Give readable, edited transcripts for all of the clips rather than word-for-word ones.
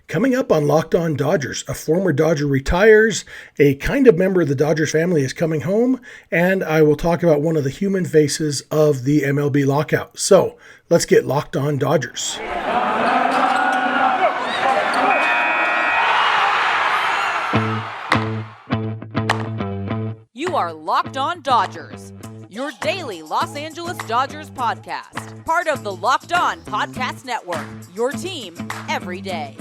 Coming up on Locked On Dodgers, a former Dodger retires, a kind of member of the Dodgers family is coming home, and I will talk about one of the human faces of the MLB lockout. So let's get Locked On Dodgers. You are Locked On Dodgers, your daily Los Angeles Dodgers podcast. Part of the Locked On Podcast Network, your team every day.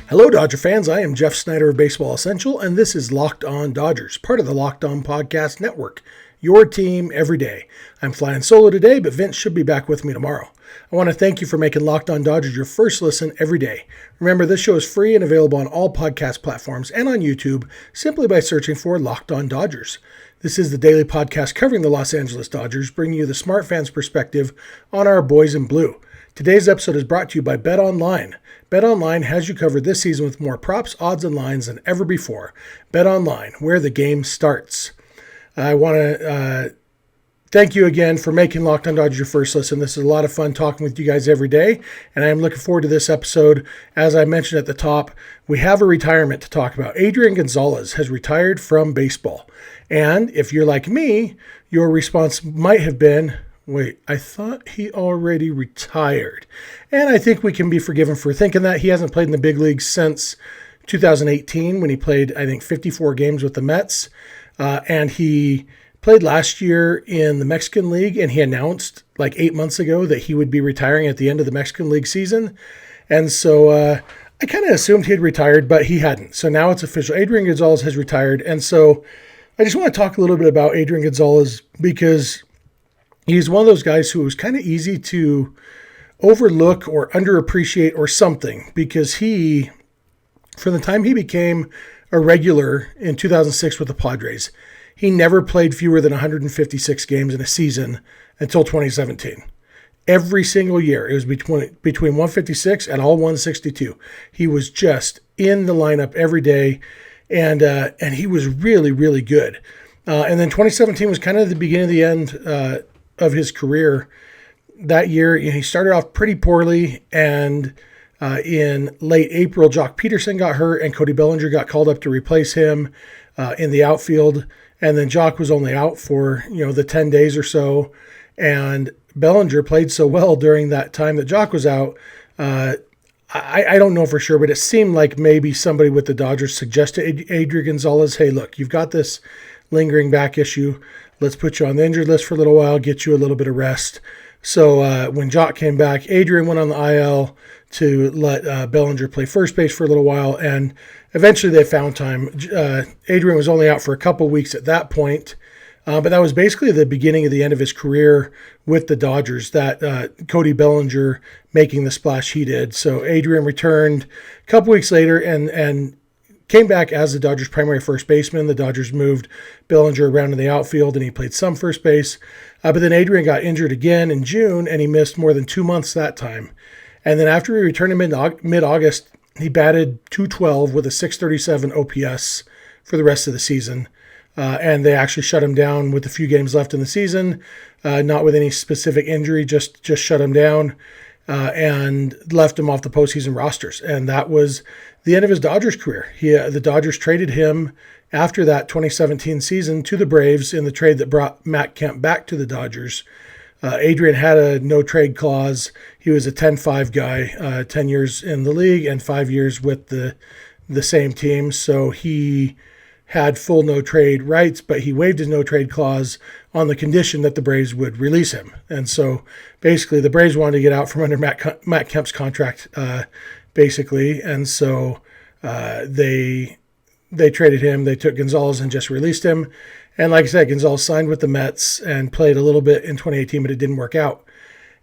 Hello, Dodger fans. I am Jeff Snider of Baseball Essential, and this is Locked On Dodgers, part of the Locked On Podcast Network, your team every day. I'm flying solo today, but Vince should be back with me tomorrow. I want to thank you for making Locked On Dodgers your first listen every day. Remember, this show is free and available on all podcast platforms and on YouTube simply by searching for Locked On Dodgers. This is the daily podcast covering the Los Angeles Dodgers, bringing you the smart fans' perspective on our boys in blue. Today's episode is brought to you by BetOnline. BetOnline has you covered this season with more props, odds, and lines than ever before. BetOnline, where the game starts. I want to thank you again for making Locked On Dodgers your first listen. This is a lot of fun talking with you guys every day, and I am looking forward to this episode. As I mentioned at the top, we have a retirement to talk about. Adrian Gonzalez has retired from baseball. And if you're like me, your response might have been, wait, I thought he already retired. And I think we can be forgiven for thinking that. He hasn't played in the big leagues since 2018 when he played, I think, 54 games with the Mets. And he played last year in the Mexican League, and he announced like 8 months ago that he would be retiring at the end of the Mexican League season. And so I kind of assumed he had retired, but he hadn't. So now it's official. Adrian Gonzalez has retired. And so I just want to talk a little bit about Adrian Gonzalez because he's one of those guys who was kind of easy to overlook or underappreciate or something, because he, from the time he became a regular in 2006 with the Padres, he never played fewer than 156 games in a season until 2017. Every single year, it was between 156 and all 162. He was just in the lineup every day, and he was really, really good. And then 2017 was kind of the beginning of the end of his career. That year, he started off pretty poorly, and in late April, Jock Peterson got hurt, and Cody Bellinger got called up to replace him in the outfield. And then Jock was only out for the 10 days or so, and Bellinger played so well during that time that Jock was out. I don't know for sure, but it seemed like maybe somebody with the Dodgers suggested Adrian Gonzalez, hey, look, you've got this lingering back issue. Let's put you on the injured list for a little while, get you a little bit of rest. So when Jock came back, Adrian went on the IL to let Bellinger play first base for a little while, and eventually they found time. Adrian was only out for a couple weeks at that point, but that was basically the beginning of the end of his career with the Dodgers, that Cody Bellinger making the splash he did. So Adrian returned a couple weeks later and came back as the Dodgers' primary first baseman. The Dodgers moved Bellinger around in the outfield, and he played some first base. But then Adrian got injured again in June, and he missed more than 2 months that time. And then after he returned in mid-August, he batted .212 with a .637 OPS for the rest of the season. And they actually shut him down with a few games left in the season, not with any specific injury, just shut him down and left him off the postseason rosters. And that was the end of his Dodgers career. The Dodgers traded him after that 2017 season to the Braves in the trade that brought Matt Kemp back to the Dodgers. Adrian had a no-trade clause. He was a 10-5 guy, 10 years in the league and 5 years with the same team. So he had full no-trade rights, but he waived his no-trade clause on the condition that the Braves would release him. And so basically the Braves wanted to get out from under Matt Kemp's contract, basically. And so they traded him. They took Gonzalez and just released him. And like I said, Gonzalez signed with the Mets and played a little bit in 2018, but it didn't work out.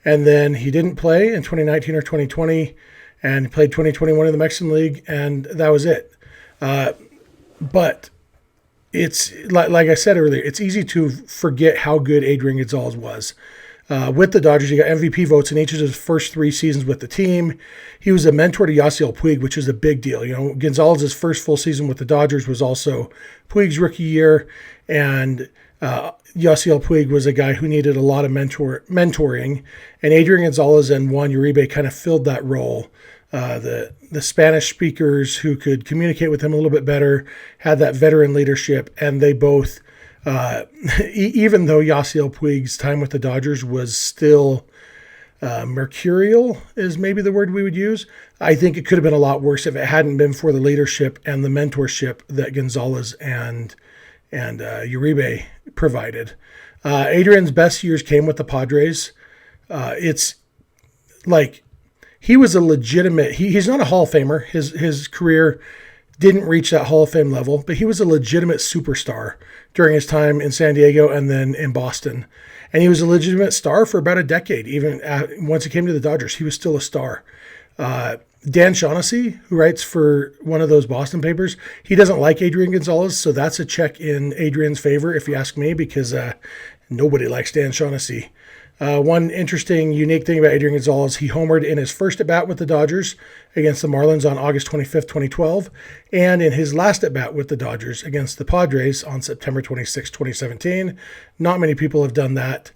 And then he didn't play in 2019 or 2020, and he played 2021 in the Mexican League, and that was it. But it's like I said earlier, it's easy to forget how good Adrian Gonzalez was. With the Dodgers, he got MVP votes in each of his first 3 seasons with the team. He was a mentor to Yasiel Puig, which is a big deal. Gonzalez's first full season with the Dodgers was also Puig's rookie year, and Yasiel Puig was a guy who needed a lot of mentoring, and Adrian Gonzalez and Juan Uribe kind of filled that role. The Spanish speakers who could communicate with him a little bit better, had that veteran leadership, and they both, even though Yasiel Puig's time with the Dodgers was still mercurial, is maybe the word we would use, I think it could have been a lot worse if it hadn't been for the leadership and the mentorship that Gonzalez and Uribe provided. Adrian's best years came with the Padres. It's like he was a legitimate. He's not a Hall of Famer. His career didn't reach that Hall of Fame level, but he was a legitimate superstar during his time in San Diego and then in Boston. And he was a legitimate star for about a decade. Even once he came to the Dodgers, he was still a star. Dan Shaughnessy, who writes for one of those Boston papers, he doesn't like Adrian Gonzalez, so that's a check in Adrian's favor, if you ask me, because nobody likes Dan Shaughnessy. One interesting, unique thing about Adrian Gonzalez, he homered in his first at-bat with the Dodgers against the Marlins on August 25th, 2012, and in his last at-bat with the Dodgers against the Padres on September 26, 2017. Not many people have done that.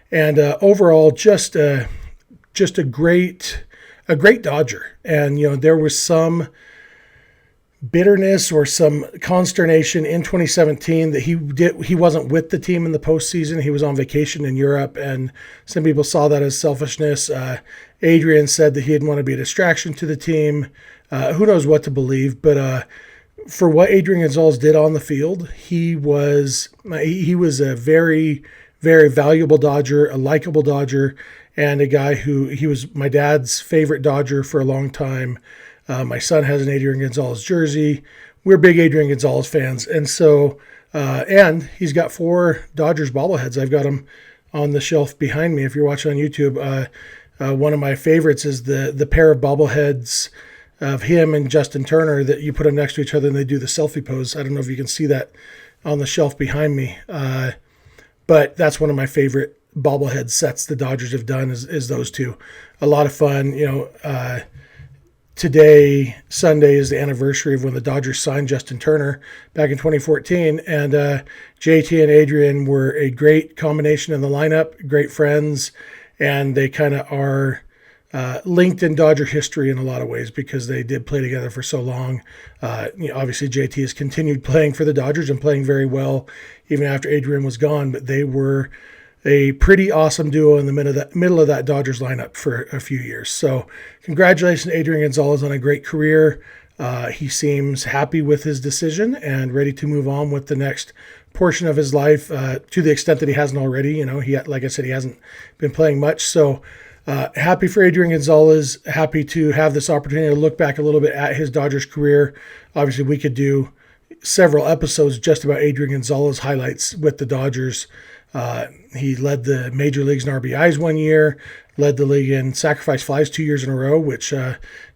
And overall, just a great Dodger. And, there was some bitterness or some consternation in 2017 that he wasn't with the team in the postseason. He was on vacation in Europe, and some people saw that as selfishness. Adrian said that he didn't want to be a distraction to the team. Who knows what to believe, but for what Adrian Gonzalez did on the field, he was a very, very valuable Dodger, a likable Dodger, and a guy he was my dad's favorite Dodger for a long time. My son has an Adrian Gonzalez jersey. We're big Adrian Gonzalez fans. And so, and he's got 4 Dodgers bobbleheads. I've got them on the shelf behind me. If you're watching on YouTube, one of my favorites is the pair of bobbleheads of him and Justin Turner that you put them next to each other and they do the selfie pose. I don't know if you can see that on the shelf behind me. But that's one of my favorite bobblehead sets the Dodgers have done is those two. A lot of fun, Today, Sunday, is the anniversary of when the Dodgers signed Justin Turner back in 2014. And JT and Adrian were a great combination in the lineup, great friends, and they kind of are linked in Dodger history in a lot of ways because they did play together for so long. Obviously, JT has continued playing for the Dodgers and playing very well even after Adrian was gone, but they were a pretty awesome duo in the middle of that Dodgers lineup for a few years. So congratulations, Adrian Gonzalez, on a great career. He seems happy with his decision and ready to move on with the next portion of his life to the extent that he hasn't already. Like I said, he hasn't been playing much. So happy for Adrian Gonzalez, happy to have this opportunity to look back a little bit at his Dodgers career. Obviously, we could do several episodes just about Adrian Gonzalez highlights with the Dodgers. He led the major leagues in RBIs one year, led the league in sacrifice flies 2 years in a row, which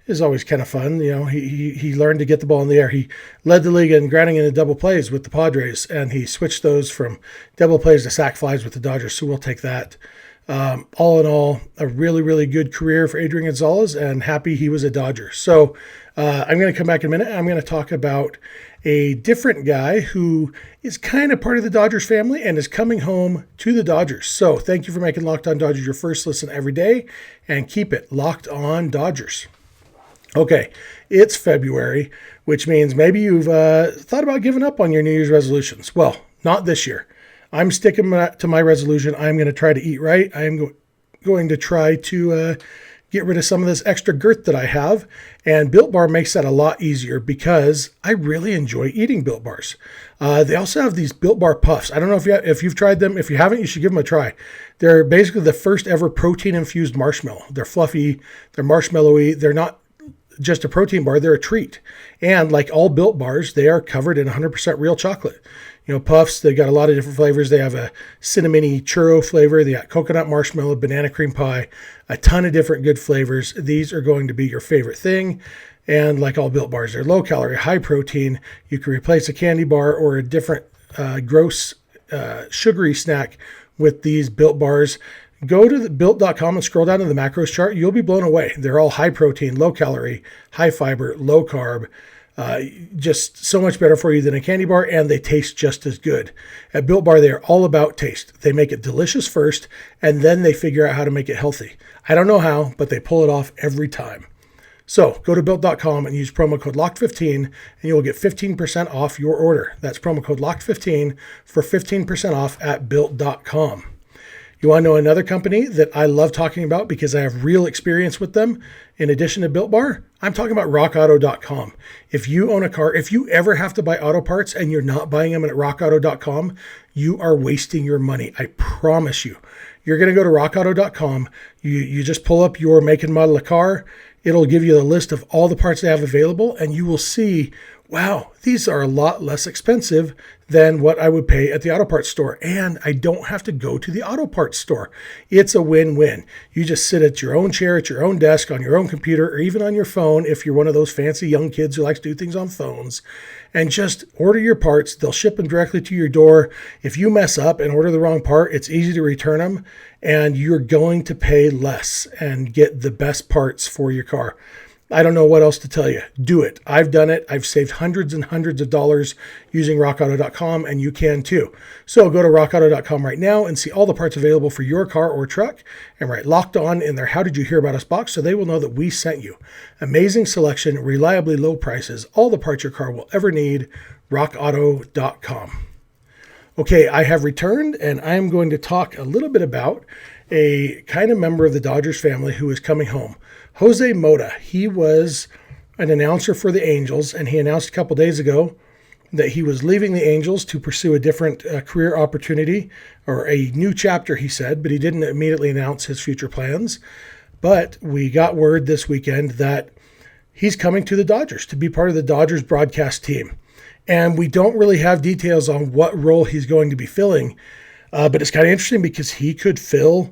is always kind of fun. He learned to get the ball in the air. He led the league in grounding into double plays with the Padres, and he switched those from double plays to sac flies with the Dodgers, so we'll take that. All in all, a really, really good career for Adrian Gonzalez, and happy he was a Dodger. So I'm going to come back in a minute. I'm going to talk about a different guy who is kind of part of the Dodgers family and is coming home to the Dodgers. So thank you for making Locked On Dodgers your first listen every day, and keep it Locked On Dodgers. Okay, it's February, which means maybe you've thought about giving up on your New Year's resolutions. Well, not this year. I'm sticking to my resolution. I'm going to try to eat right. I am going to try to get rid of some of this extra girth that I have. And Built Bar makes that a lot easier because I really enjoy eating Built Bars. They also have these Built Bar Puffs. I don't know if you've tried them. If you haven't, you should give them a try. They're basically the first ever protein-infused marshmallow. They're fluffy. They're marshmallowy. They're not just a protein bar. They're a treat. And like all Built Bars, they are covered in 100% real chocolate. Puffs, they got a lot of different flavors. They have a cinnamony churro flavor. They got coconut marshmallow, banana cream pie, a ton of different good flavors. These are going to be your favorite thing. And like all Built Bars, they're low calorie, high protein. You can replace a candy bar or a different gross sugary snack with these Built Bars. Go to built.com and scroll down to the macros chart. You'll be blown away. They're all high protein, low calorie, high fiber, low carb. Just so much better for you than a candy bar, and they taste just as good. At Built Bar, they are all about taste. They make it delicious first, and then they figure out how to make it healthy. I don't know how, but they pull it off every time. So go to Built.com and use promo code LOCKED15, and you will get 15% off your order. That's promo code LOCKED15 for 15% off at Built.com. You want to know another company that I love talking about because I have real experience with them in addition to Built Bar? I'm talking about RockAuto.com. If you own a car, if you ever have to buy auto parts and you're not buying them at RockAuto.com, you are wasting your money. I promise you. You're going to go to RockAuto.com. You just pull up your make and model of car. It'll give you a list of all the parts they have available, and you will see, wow, these are a lot less expensive than what I would pay at the auto parts store. And I don't have to go to the auto parts store. It's a win-win. You just sit at your own chair, at your own desk, on your own computer, or even on your phone if you're one of those fancy young kids who likes to do things on phones, and just order your parts. They'll ship them directly to your door. If you mess up and order the wrong part, it's easy to return them, and you're going to pay less and get the best parts for your car. I don't know what else to tell you. Do it. I've done it. I've saved hundreds and hundreds of dollars using rockauto.com, and you can too. So go to rockauto.com right now and see all the parts available for your car or truck, and write Locked On in their How Did You Hear About Us box so they will know that we sent you. Amazing selection, reliably low prices, all the parts your car will ever need. rockauto.com. Okay, I have returned, and I am going to talk a little bit about a kind of member of the Dodgers family who is coming home. Jose Mota, he was an announcer for the Angels, and he announced a couple days ago that he was leaving the Angels to pursue a different career opportunity, or a new chapter, he said, but he didn't immediately announce his future plans. But we got word this weekend that he's coming to the Dodgers to be part of the Dodgers broadcast team. And we don't really have details on what role he's going to be filling, but it's kind of interesting because he could fill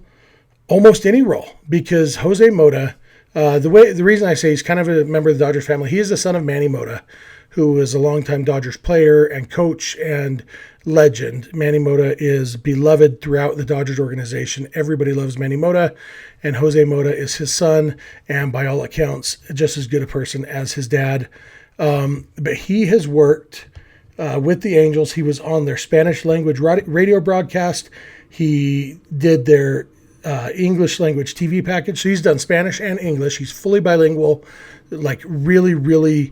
almost any role, because Jose Mota, the reason I say he's kind of a member of the Dodgers family, he is the son of Manny Mota, who is a longtime Dodgers player and coach and legend. Manny Mota is beloved throughout the Dodgers organization. Everybody loves Manny Mota, and Jose Mota is his son, and by all accounts, just as good a person as his dad. But he has worked with the Angels. He was on their Spanish language radio broadcast. He did their English language TV package. So he's done Spanish and English. He's fully bilingual, like really, really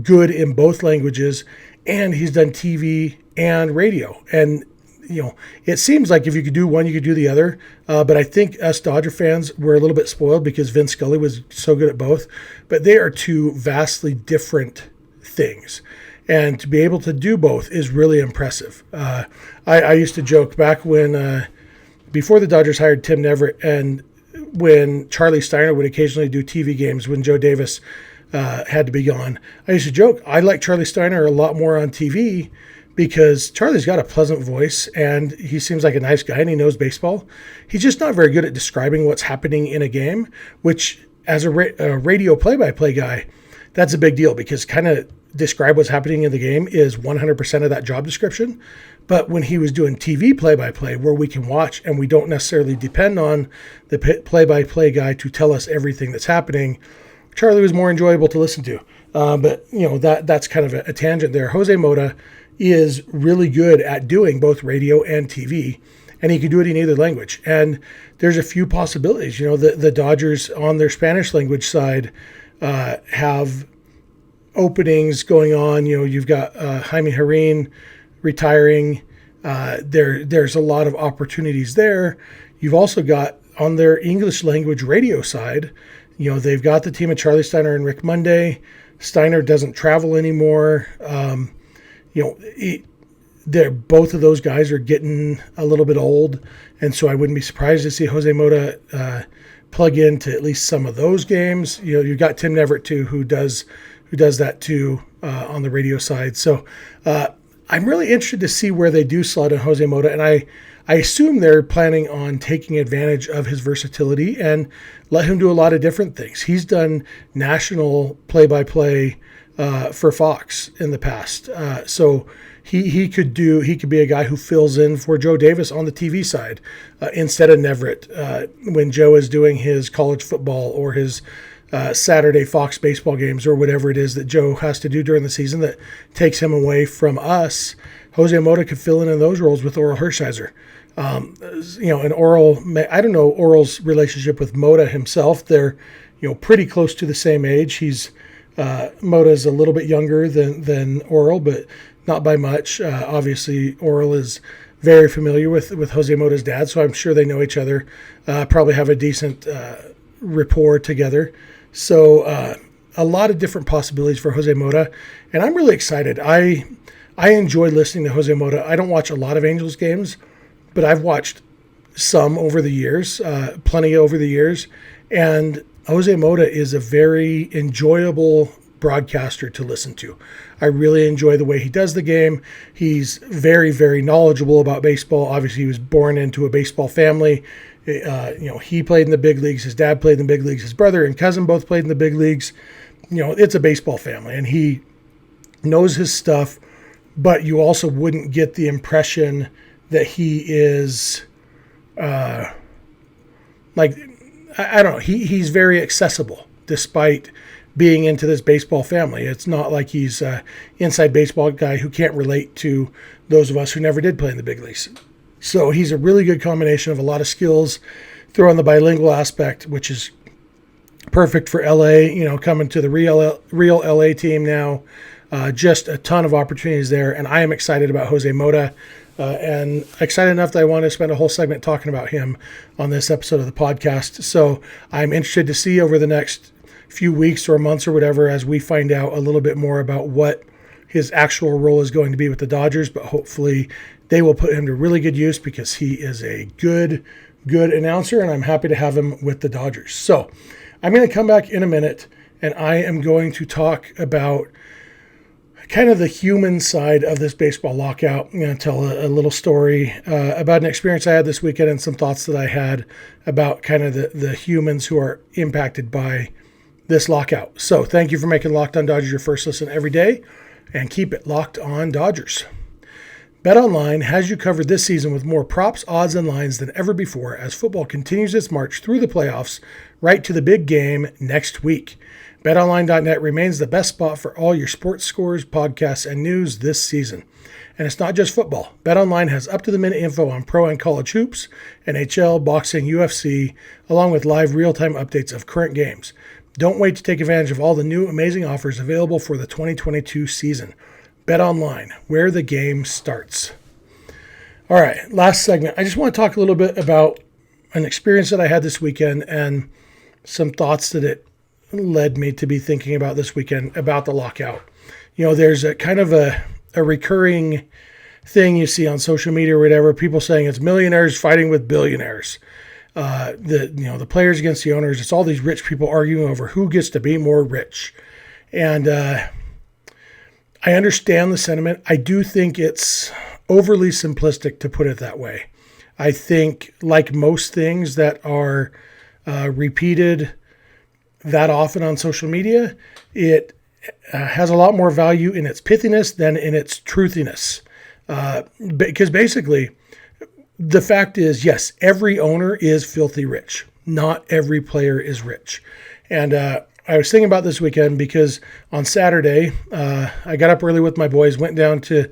good in both languages. And he's done TV and radio. And, you know, it seems like if you could do one, you could do the other. But I think us Dodger fans were a little bit spoiled because Vince Scully was so good at both. But they are two vastly different things. And to be able to do both is really impressive. I used to joke back when, before the Dodgers hired Tim Neverett, and when Charlie Steiner would occasionally do TV games when Joe Davis had to be gone, I used to joke, I like Charlie Steiner a lot more on TV because Charlie's got a pleasant voice and he seems like a nice guy and he knows baseball. He's just not very good at describing what's happening in a game, which as a radio play-by-play guy, that's a big deal because kind of describe what's happening in the game is 100% of that job description. But when he was doing TV play-by-play where we can watch and we don't necessarily depend on the play-by-play guy to tell us everything that's happening, Charlie was more enjoyable to listen to. But, you know, that's kind of a tangent there. Jose Mota is really good at doing both radio and TV, and he can do it in either language. And there's a few possibilities. You know, the Dodgers on their Spanish language side have openings going on. You know, you've got Jaime Jarrín retiring. There's a lot of opportunities there. You've also got on their English language radio side, you know, they've got the team of Charlie Steiner and Rick Monday. Steiner doesn't travel anymore. You know, both of those guys are getting a little bit old, and so I wouldn't be surprised to see Jose Mota plug into at least some of those games. You know, you've got Tim Neverett too, who does that too on the radio side. So I'm really interested to see where they do slot in Jose Mota, and I assume they're planning on taking advantage of his versatility and let him do a lot of different things. He's done national play-by-play for Fox in the past, so he could be a guy who fills in for Joe Davis on the TV side instead of Neverett when Joe is doing his college football or his Saturday Fox baseball games or whatever it is that Joe has to do during the season that takes him away from us, Jose Mota could fill in those roles with Oral Hershiser. And Oral, I don't know Oral's relationship with Mota himself. They're, pretty close to the same age. Mota's a little bit younger than Oral, but not by much. Obviously, Oral is very familiar with Jose Mota's dad, so I'm sure they know each other, probably have a decent rapport together. So a lot of different possibilities for Jose Mota, and I'm really excited. I enjoy listening to Jose Mota. I don't watch a lot of Angels games, but I've watched some over the years, plenty over the years, and Jose Mota is a very enjoyable broadcaster to listen to. I really enjoy the way he does the game. He's very, very knowledgeable about baseball. Obviously, he was born into a baseball family. He played in the big leagues. His dad played in the big leagues. His brother and cousin both played in the big leagues. It's a baseball family, and he knows his stuff, but you also wouldn't get the impression that he is I don't know. He's very accessible despite being into this baseball family. It's not like he's an inside baseball guy who can't relate to those of us who never did play in the big leagues. So he's a really good combination of a lot of skills, throw in the bilingual aspect, which is perfect for LA, coming to the real LA team now. Just a ton of opportunities there, and I am excited about Jose Mota, and excited enough that I want to spend a whole segment talking about him on this episode of the podcast. So I'm interested to see over the next few weeks or months or whatever, as we find out a little bit more about what his actual role is going to be with the Dodgers, but hopefully they will put him to really good use because he is a good announcer, and I'm happy to have him with the Dodgers. So I'm going to come back in a minute, and I am going to talk about kind of the human side of this baseball lockout. I'm going to tell a little story about an experience I had this weekend and some thoughts that I had about kind of the humans who are impacted by this lockout. So thank you for making Locked On Dodgers your first listen every day, and keep it locked on Dodgers. BetOnline has you covered this season with more props, odds, and lines than ever before as football continues its march through the playoffs right to the big game next week. BetOnline.net remains the best spot for all your sports scores, podcasts, and news this season. And it's not just football. BetOnline has up-to-the-minute info on pro and college hoops, NHL, boxing, UFC, along with live real-time updates of current games. Don't wait to take advantage of all the new amazing offers available for the 2022 season. BetOnline, where the game starts. All right, last segment. I just want to talk a little bit about an experience that I had this weekend and some thoughts that it led me to be thinking about this weekend about the lockout. There's a kind of a recurring thing you see on social media or whatever, people saying it's millionaires fighting with billionaires. The players against the owners. It's all these rich people arguing over who gets to be more rich. And I understand the sentiment. I do think it's overly simplistic to put it that way. I think, like most things that are repeated that often on social media, it has a lot more value in its pithiness than in its truthiness. Because basically, the fact is, yes, every owner is filthy rich. Not every player is rich. And I was thinking about this weekend because on Saturday, I got up early with my boys, went down to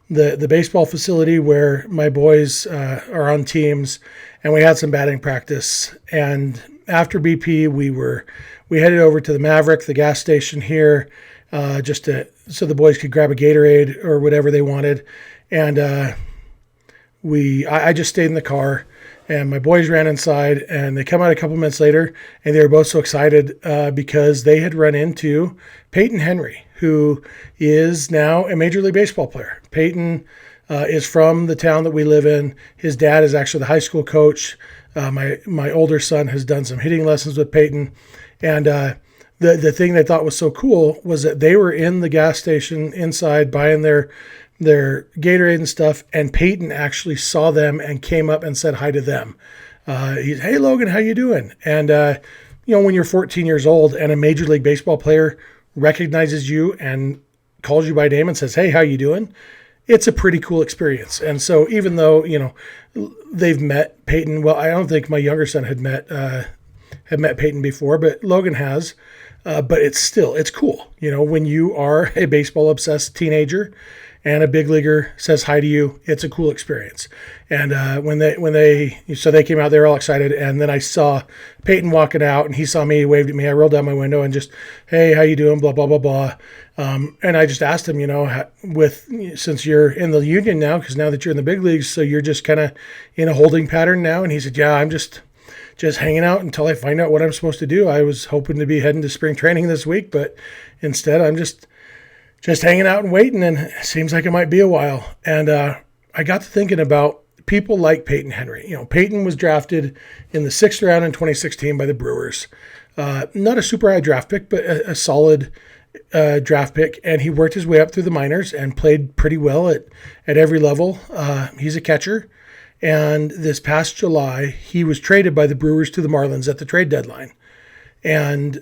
the baseball facility where my boys are on teams, and we had some batting practice. And after BP, we headed over to the Maverick, the gas station here, so the boys could grab a Gatorade or whatever they wanted. And I just stayed in the car, and my boys ran inside, and they come out a couple minutes later, and they were both so excited because they had run into Peyton Henry, who is now a Major League Baseball player. Peyton is from the town that we live in. His dad is actually the high school coach. My older son has done some hitting lessons with Peyton. And the thing they thought was so cool was that they were in the gas station inside buying their Gatorade and stuff, and Peyton actually saw them and came up and said hi to them. He's, "Hey, Logan, how you doing?" And, when you're 14 years old and a Major League Baseball player recognizes you and calls you by name and says, "Hey, how you doing?" It's a pretty cool experience. And so even though, they've met Peyton, well, I don't think my younger son had have met Peyton before, but Logan has. But it's cool. When you are a baseball obsessed teenager and a big leaguer says hi to you, it's a cool experience. And so they came out, they were all excited. And then I saw Peyton walking out, and he saw me, he waved at me. I rolled down my window and just, hey, how you doing? Blah, blah, blah, blah. And I just asked him, since you're in the union now, because now that you're in the big leagues, so you're just kind of in a holding pattern now. And he said, yeah, I'm just hanging out until I find out what I'm supposed to do. I was hoping to be heading to spring training this week, but instead I'm just hanging out and waiting, and it seems like it might be a while. And I got to thinking about people like Peyton Henry. Peyton was drafted in the 6th round in 2016 by the Brewers. Not a super high draft pick, but a solid draft pick, and he worked his way up through the minors and played pretty well at every level. He's a catcher. And this past July, he was traded by the Brewers to the Marlins at the trade deadline. And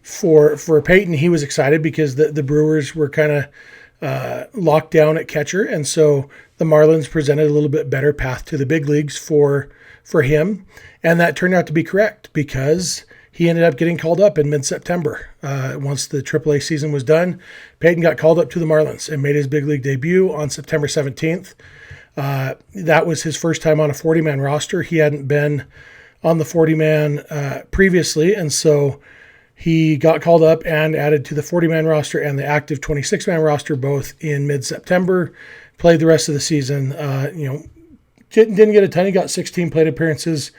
for Peyton, he was excited because the Brewers were kind of locked down at catcher. And so the Marlins presented a little bit better path to the big leagues for him. And that turned out to be correct because he ended up getting called up in mid-September. Once the AAA season was done, Peyton got called up to the Marlins and made his big league debut on September 17th. That was his first time on a 40-man roster. He hadn't been on the 40-man previously, and so he got called up and added to the 40-man roster and the active 26-man roster both in mid-September. Played the rest of the season. Didn't get a ton. He got 16 plate appearances.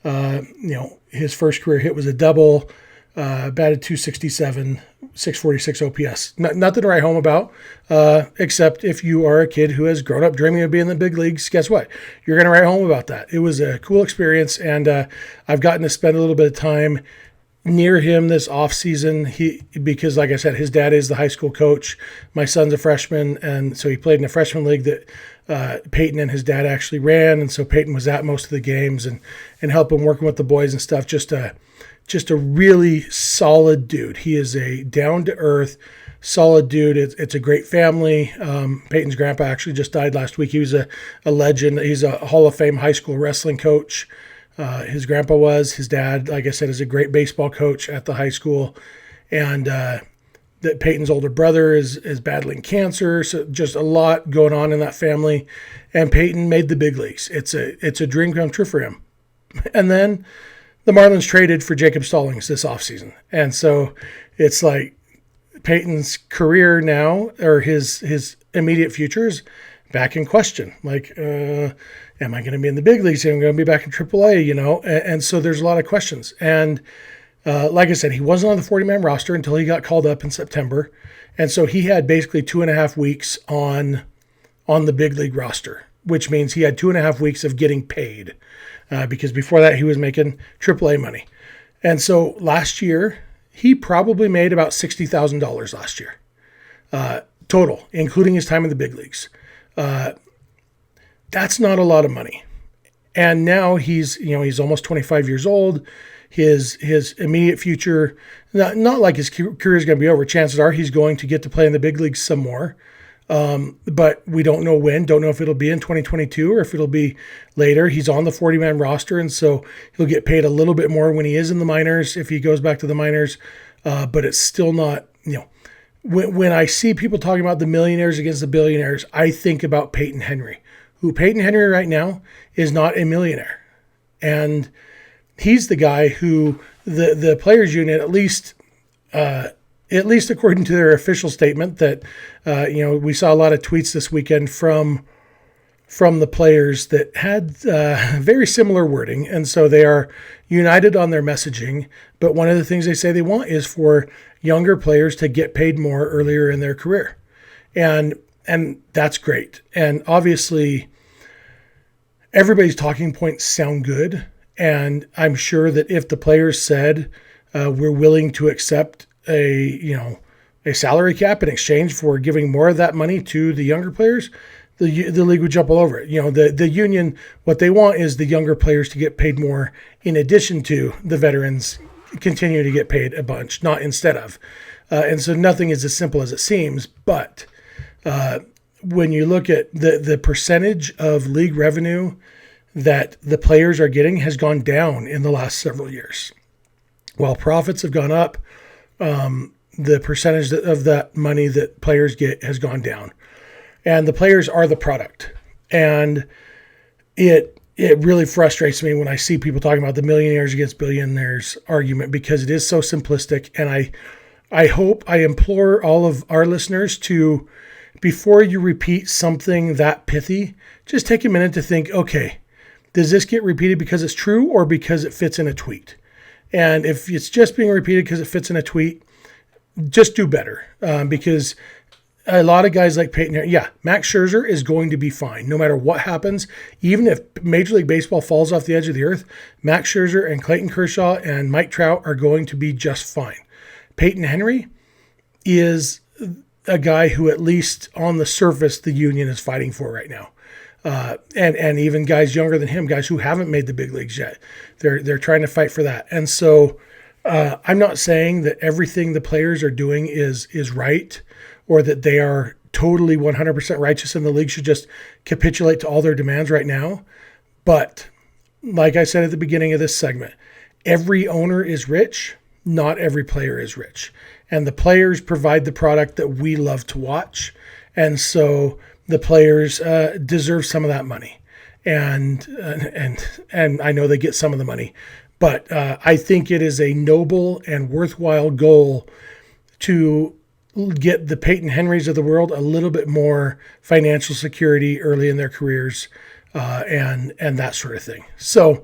His first career hit was a double. Batted .267, 646 OPS. Nothing to write home about, except if you are a kid who has grown up dreaming of being in the big leagues, guess what? You're going to write home about that. It was a cool experience, and I've gotten to spend a little bit of time near him this offseason. Because, like I said, his dad is the high school coach. My son's a freshman, and so he played in a freshman league that Peyton and his dad actually ran, and so Peyton was at most of the games and helping working with the boys and stuff. Just a really solid dude. He is a down-to-earth, solid dude. It's a great family. Peyton's grandpa actually just died last week. He was a legend. He's a Hall of Fame high school wrestling coach. His grandpa was. His dad, like I said, is a great baseball coach at the high school. And that Peyton's older brother is battling cancer. So just a lot going on in that family. And Peyton made the big leagues. It's a dream come true for him. And then the Marlins traded for Jacob Stallings this offseason. And so it's like Peyton's career now, or his immediate future, is back in question. Like, am I going to be in the big leagues? Am I going to be back in AAA? And so there's a lot of questions. And like I said, he wasn't on the 40-man roster until he got called up in September. And so he had basically 2.5 weeks on the big league roster, which means he had 2.5 weeks of getting paid. Because before that, he was making AAA money. And so last year, he probably made about $60,000 last year, total, including his time in the big leagues. That's not a lot of money. And now he's almost 25 years old. His immediate future, not like his career is going to be over. Chances are he's going to get to play in the big leagues some more. But we don't know when. Don't know if it'll be in 2022 or if it'll be later. He's on the 40-man roster, and so he'll get paid a little bit more when he is in the minors, if he goes back to the minors. But it's still not, when I see people talking about the millionaires against the billionaires, I think about Peyton Henry, who Peyton Henry right now is not a millionaire. And he's the guy who the players union, at least according to their official statement, that we saw a lot of tweets this weekend from the players that had very similar wording, and so they are united on their messaging. But one of the things they say they want is for younger players to get paid more earlier in their career, and that's great. And obviously, everybody's talking points sound good, and I'm sure that if the players said we're willing to accept a salary cap in exchange for giving more of that money to the younger players, the league would jump all over it. The union, what they want is the younger players to get paid more in addition to the veterans continue to get paid a bunch, not instead of. And so nothing is as simple as it seems. But when you look at the percentage of league revenue that the players are getting has gone down in the last several years. while profits have gone up, the percentage of that money that players get has gone down. And the players are the product. And it really frustrates me when I see people talking about the millionaires against billionaires argument, because it is so simplistic. And I implore all of our listeners to, before you repeat something that pithy, just take a minute to think, okay, does this get repeated because it's true or because it fits in a tweet? And if it's just being repeated because it fits in a tweet, just do better. Because a lot of guys like Peyton Henry, Max Scherzer is going to be fine no matter what happens. Even if Major League Baseball falls off the edge of the earth, Max Scherzer and Clayton Kershaw and Mike Trout are going to be just fine. Peyton Henry is a guy who, at least on the surface, the union is fighting for right now. And even guys younger than him, guys who haven't made the big leagues yet, they're trying to fight for that. And so I'm not saying that everything the players are doing is right, or that they are totally 100% righteous and the league should just capitulate to all their demands right now. But like I said at the beginning of this segment, every owner is rich, not every player is rich. And the players provide the product that we love to watch. And so the players deserve some of that money. And I know they get some of the money. But I think it is a noble and worthwhile goal to get the Peyton Henrys of the world a little bit more financial security early in their careers, and that sort of thing. So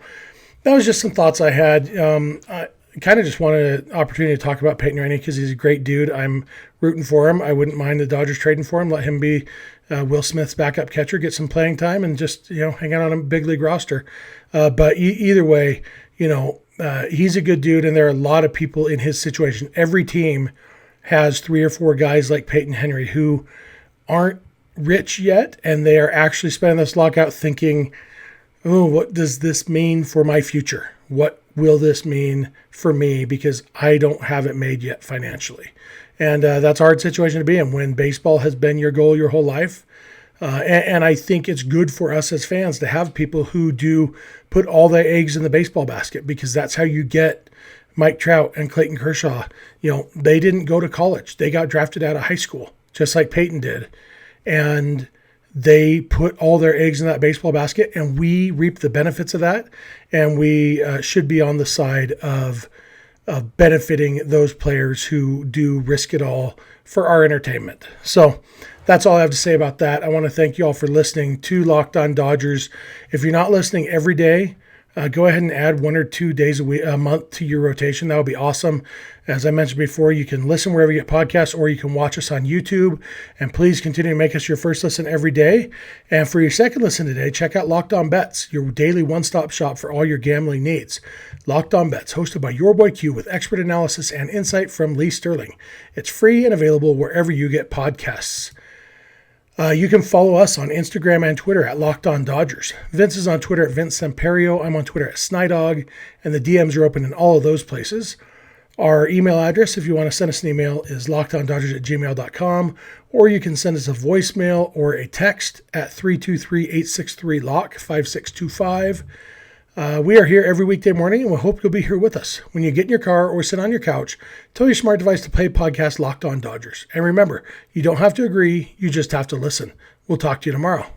that was just some thoughts I had. I kind of just wanted an opportunity to talk about Peyton Henry because he's a great dude. I'm rooting for him. I wouldn't mind the Dodgers trading for him. Let him be Will Smith's backup catcher, get some playing time, and just hang out on a big league roster. But either way, he's a good dude, and there are a lot of people in his situation. Every team has 3 or 4 guys like Peyton Henry who aren't rich yet, and they are actually spending this lockout thinking, oh, what does this mean for my future? What will this mean for me? Because I don't have it made yet financially. And that's a hard situation to be in when baseball has been your goal your whole life. And I think it's good for us as fans to have people who do put all their eggs in the baseball basket, because that's how you get Mike Trout and Clayton Kershaw. They didn't go to college. They got drafted out of high school, just like Peyton did. And they put all their eggs in that baseball basket, and we reap the benefits of that. And we should be on the side of benefiting those players who do risk it all for our entertainment. So that's all I have to say about that. I want to thank you all for listening to Locked On Dodgers. If you're not listening every day, go ahead and add 1 or 2 days a month to your rotation. That would be awesome. As I mentioned before, you can listen wherever you get podcasts, or you can watch us on YouTube. And please continue to make us your first listen every day. And for your second listen today, check out Locked On Bets, your daily one-stop shop for all your gambling needs. Locked On Bets, hosted by your boy Q, with expert analysis and insight from Lee Sterling. It's free and available wherever you get podcasts. You can follow us on Instagram and Twitter at Locked On Dodgers. Vince is on Twitter at Vince Samperio. I'm on Twitter at Snidog, and the DMs are open in all of those places. Our email address, if you want to send us an email, is lockedondodgers@gmail.com, or you can send us a voicemail or a text at 323-863-LOCK 5625. We are here every weekday morning, and we hope you'll be here with us. When you get in your car or sit on your couch, tell your smart device to play podcast Locked On Dodgers. And remember, you don't have to agree, you just have to listen. We'll talk to you tomorrow.